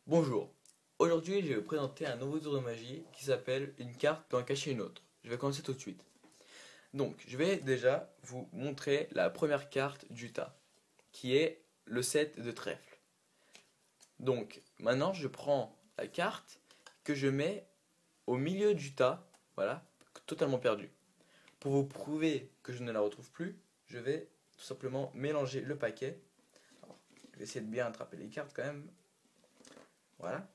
Bonjour, aujourd'hui je vais vous présenter un nouveau tour de magie qui s'appelle une carte peut en cacher une autre. Je vais commencer tout de suite. Donc je vais déjà vous montrer la première carte du tas, qui est le 7 de trèfle. Donc maintenant je prends la carte que je mets au milieu du tas, voilà, totalement perdue. Pour vous prouver que je ne la retrouve plus, je vais tout simplement mélanger le paquet. Alors, je vais essayer de bien attraper les cartes quand même. Voilà.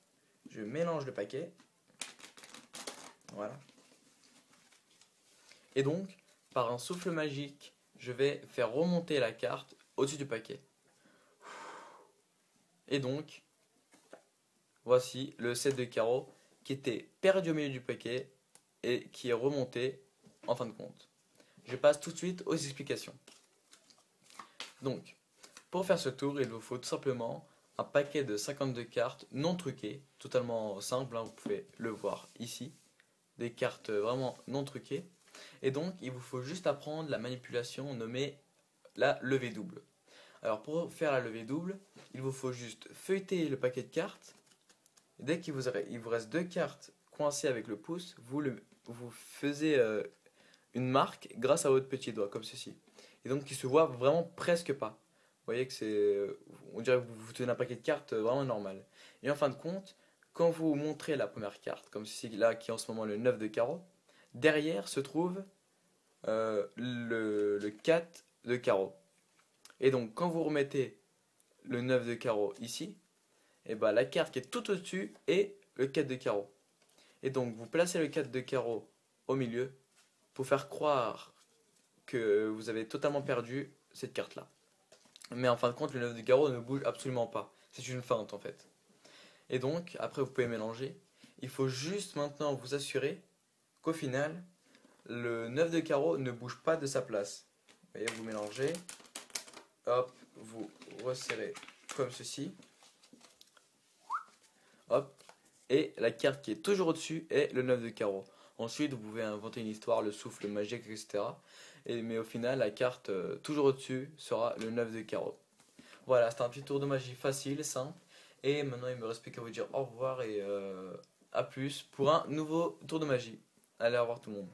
Je mélange le paquet. Voilà. Et donc, par un souffle magique, je vais faire remonter la carte au-dessus du paquet. Et donc, voici le 7 de carreau qui était perdu au milieu du paquet et qui est remonté en fin de compte. Je passe tout de suite aux explications. Donc, pour faire ce tour, il vous faut tout simplement un paquet de 52 cartes non truquées, totalement simple, hein, vous pouvez le voir ici. Des cartes vraiment non truquées. Et donc, il vous faut juste apprendre la manipulation nommée la levée double. Alors, pour faire la levée double, il vous faut juste feuilleter le paquet de cartes. Dès qu'il vous reste deux cartes coincées avec le pouce, vous faisiez une marque grâce à votre petit doigt, comme ceci. Et donc, qui se voit vraiment presque pas. Vous voyez que on dirait que vous tenez un paquet de cartes vraiment normal. Et en fin de compte, quand vous montrez la première carte, comme ceci là, qui est en ce moment le 9 de carreau, derrière se trouve le 4 de carreau. Et donc, quand vous remettez le 9 de carreau ici, et ben, la carte qui est tout au-dessus est le 4 de carreau. Et donc, vous placez le 4 de carreau au milieu pour faire croire que vous avez totalement perdu cette carte-là. Mais en fin de compte, le 9 de carreau ne bouge absolument pas. C'est une feinte en fait. Et donc, après, vous pouvez mélanger. Il faut juste maintenant vous assurer qu'au final, le 9 de carreau ne bouge pas de sa place. Vous voyez, vous mélangez. Hop, vous resserrez comme ceci. Hop. Et la carte qui est toujours au-dessus est le 9 de carreau. Ensuite, vous pouvez inventer une histoire, le souffle magique, etc. Mais au final, la carte toujours au-dessus sera le 9 de carreau. Voilà, c'était un petit tour de magie facile, simple. Et maintenant, il me reste plus qu'à vous dire au revoir et à plus pour un nouveau tour de magie. Allez, au revoir tout le monde.